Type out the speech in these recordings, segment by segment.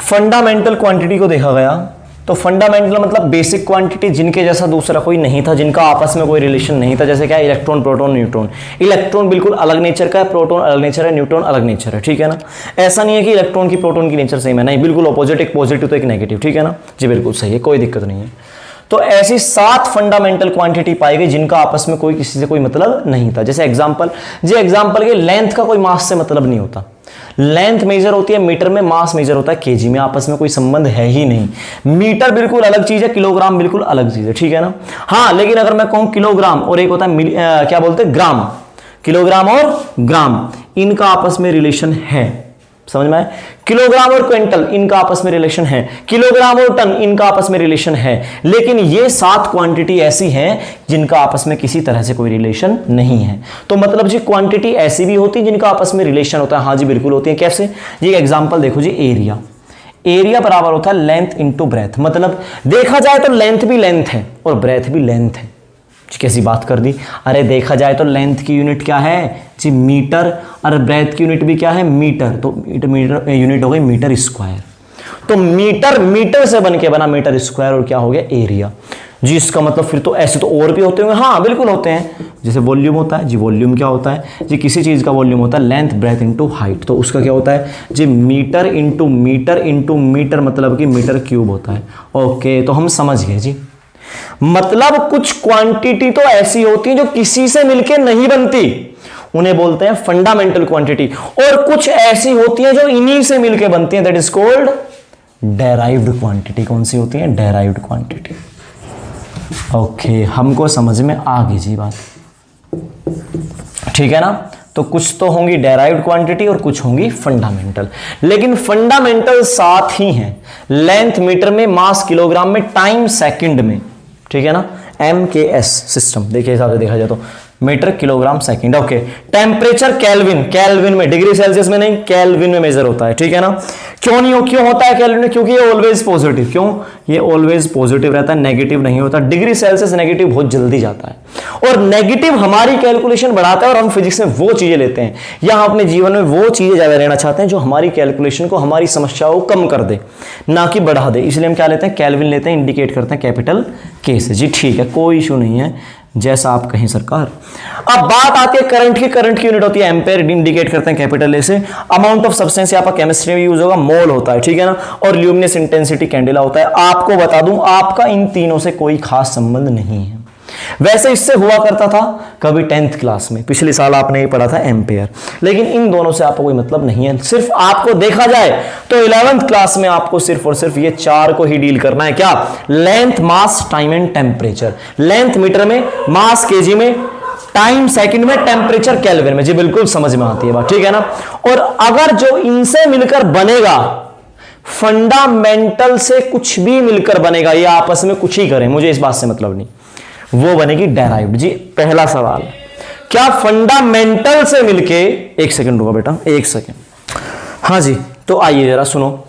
Fundamental quantity को देखा गया तो फंडामेंटल मतलब बेसिक क्वांटिटी, जिनके जैसा दूसरा कोई नहीं था, जिनका आपस में कोई रिलेशन नहीं था। जैसे क्या, इलेक्ट्रॉन, प्रोटॉन, न्यूट्रॉन। इलेक्ट्रॉन बिल्कुल अलग नेचर का है, प्रोटॉन अलग नेचर है, न्यूट्रॉन अलग नेचर है, ठीक है ना। ऐसा नहीं है कि इलेक्ट्रॉन की प्रोटॉन की नेचर सेम है, नहीं, बिल्कुल ऑपोजिट, एक पॉजिटिव तो एक नेगेटिव, ठीक है ना जी, बिल्कुल सही है, कोई दिक्कत नहीं है। तो ऐसी 7 फंडामेंटल क्वांटिटी पाई गई जिनका आपस में कोई किसी से कोई मतलब नहीं था। जैसे एग्जांपल के लेंथ का कोई मास से मतलब नहीं होता, लेंथ मेजर होती है मीटर में, मास मेजर होता है केजी में, आपस में कोई संबंध है ही नहीं। मीटर बिल्कुल अलग चीज है, किलोग्राम बिल्कुल अलग चीज है, ठीक है ना। हाँ, लेकिन अगर मैं कहूं किलोग्राम और एक होता है क्या बोलते हैं, ग्राम, किलोग्राम और ग्राम, इनका आपस में रिलेशन है, समझ में आए। किलोग्राम और क्विंटल, इनका आपस में रिलेशन है। किलोग्राम और टन, इनका आपस में रिलेशन है। लेकिन ये 7 क्वांटिटी ऐसी हैं जिनका आपस में किसी तरह से कोई रिलेशन नहीं है। तो मतलब जी क्वांटिटी ऐसी भी होती है जिनका आपस में रिलेशन होता है। हाँ जी, बिल्कुल होती है। कैसे, ये एग्जांपल देखो जी, एरिया, एरिया बराबर होता है लेंथ इंटू ब्रेथ। मतलब देखा जाए तो लेंथ भी लेंथ है और ब्रेथ भी लेंथ है। कैसी बात कर दी, अरे देखा जाए तो लेंथ की यूनिट क्या है जी, मीटर, और ब्रेथ की यूनिट भी क्या है, मीटर। तो मीटर यूनिट हो गई मीटर स्क्वायर। तो मीटर से बन के बना मीटर स्क्वायर, और क्या हो गया, एरिया जी। इसका मतलब फिर तो ऐसे तो और भी होते होंगे, हाँ बिल्कुल होते हैं। जैसे वॉल्यूम होता है जी, वॉल्यूम क्या होता है जी, किसी चीज का वॉल्यूम होता है लेंथ ब्रेथ इंटू हाइट। तो उसका क्या होता है जी, मीटर इंटू मीटर, मतलब कि मीटर क्यूब होता है। ओके, तो हम समझ गए जी। मतलब कुछ क्वांटिटी तो ऐसी होती है जो किसी से मिलके नहीं बनती, उन्हें बोलते हैं फंडामेंटल क्वांटिटी। और कुछ ऐसी होती है जो इन्हीं से मिलके बनती है, that is called derived quantity. कौन सी होती है, डेराइव्ड क्वांटिटी। ओके, हमको समझ में आ गई जी बात, ठीक है ना। तो कुछ तो होंगी डेराइव्ड क्वांटिटी और कुछ होंगी फंडामेंटल। लेकिन फंडामेंटल 7 ही हैं, लेंथ मीटर में, मास किलोग्राम में, टाइम सेकंड में, ठीक है ना। MKS सिस्टम देखिए हिसाब से देखा जाए तो metre kilogram second. Okay, temperature kelvin में, डिग्री सेल्सियस में नहीं, केल्विन में मेजर होता है, ठीक है ना। क्यों होता है केल्विन में, क्योंकि ये ऑलवेज पॉजिटिव। क्यों, ये ऑलवेज पॉजिटिव रहता है, नेगेटिव नहीं होता। डिग्री सेल्सियस नेगेटिव बहुत जल्दी जाता है, और नेगेटिव हमारी कैलकुलेशन बढ़ाता है, और हम फिजिक्स में वो चीजें लेते हैं, या हम अपने जीवन में वो चीजें ज्यादा लेना चाहते हैं जो हमारी कैलकुलेशन को, हमारी समस्याओं को कम कर दे, ना कि बढ़ा दे। इसलिए हम क्या लेते हैं, केल्विन लेते हैं, इंडिकेट करते हैं कैपिटल K से जी, ठीक है, कोई इशू नहीं है, जैसा आप कहें सरकार। अब बात आती है करंट की यूनिट होती है एम्पेयर, इंडिकेट करते हैं कैपिटल A से। अमाउंट ऑफ सब्सटेंस यहाँ पर केमिस्ट्री में यूज होगा, मोल होता है, ठीक है ना। और ल्यूमिनेस इंटेंसिटी कैंडेला होता है। आपको बता दूं, आपका इन तीनों से कोई खास संबंध नहीं है। वैसे इससे हुआ करता था कभी 10th क्लास में, पिछले साल आपने ये पढ़ा था एम्पेयर, लेकिन इन दोनों से आपको कोई मतलब नहीं है। सिर्फ आपको देखा जाए तो 11th क्लास में आपको सिर्फ और सिर्फ ये 4 को ही डील करना है। क्या, length, mass, time and temperature. Length metre में, मास केजी में, टाइम सेकंड में, टेम्परेचर केल्विन में। जी बिल्कुल समझ में आती है बात, ठीक है ना। और अगर जो इनसे मिलकर बनेगा, फंडामेंटल से कुछ भी मिलकर बनेगा, ये आपस में कुछ ही करें, मुझे इस बात से मतलब नहीं, वो बनेगी डेराइव्ड। जी पहला सवाल, क्या फंडामेंटल से मिलके, एक सेकंड रुको बेटा, एक सेकंड, हाँ जी, तो आइए जरा सुनो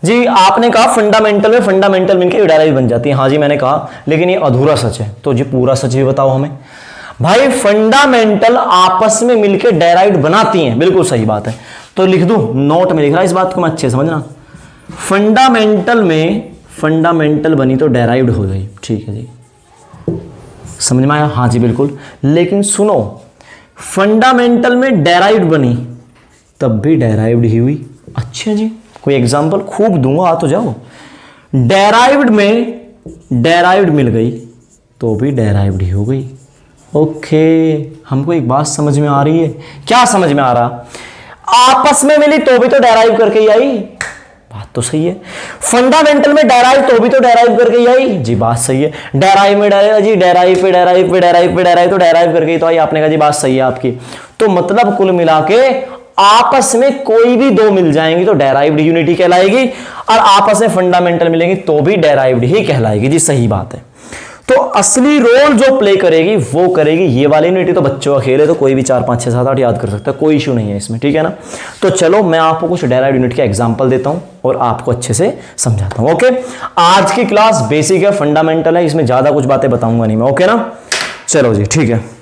जी। आपने कहा फंडामेंटल मिलके डेराइव्ड बन जाती है, हाँ जी मैंने कहा, लेकिन ये अधूरा सच है। तो जी पूरा सच भी बताओ हमें। भाई फंडामेंटल आपस में मिलके डेराइव्ड बनाती हैं, बिल्कुल सही बात है। तो लिख दूं, नोट में लिख रहा है, इस बात को मैं अच्छे समझना। फंडामेंटल बनी तो डेराइव्ड हो गई, ठीक है जी, समझ में आया, हाँ जी बिल्कुल। लेकिन सुनो, फंडामेंटल में डेराइव्ड बनी तब भी डेराइव्ड ही हुई। अच्छा जी, कोई एग्जांपल खूब दूंगा, आ तो जाओ। डेराइव्ड में डेराइव्ड मिल गई तो भी डेराइव्ड ही हो गई। ओके, हमको एक बात समझ में आ रही है। क्या समझ में आ रहा, आपस में मिली तो भी तो डेराइव करके ही आई, बात तो सही है। फंडामेंटल में डेराइव तो भी तो डेराइव करके ही आई, जी बात सही है। डेराइव में डेराइव जी, डेराइव पे डेराइव पे डेराइव पे डेराइव, तो डेराइव करके ही तो आई, आपने कहा जी बात सही है आपकी। तो मतलब कुल मिला के आपस में कोई भी दो मिल जाएंगी तो डेराइव्ड यूनिटी कहलाएगी, और आपस में फंडामेंटल मिलेंगी तो भी डेराइव्ड ही कहलाएगी। जी सही बात है। तो असली रोल जो प्ले करेगी वो करेगी ये वाली यूनिटी। तो बच्चों का खेल है, तो कोई भी 4 5 6 7 8 याद कर सकता है, कोई इशू नहीं है इसमें, ठीक है ना। तो चलो मैं आपको कुछ डेराइव्ड यूनिट के एग्जांपल देता हूं और आपको अच्छे से समझाता हूं। ओके, आज की क्लास बेसिक है, फंडामेंटल है, इसमें ज्यादा कुछ बातें बताऊंगा नहीं मैं, ओके ना। चलो जी ठीक है।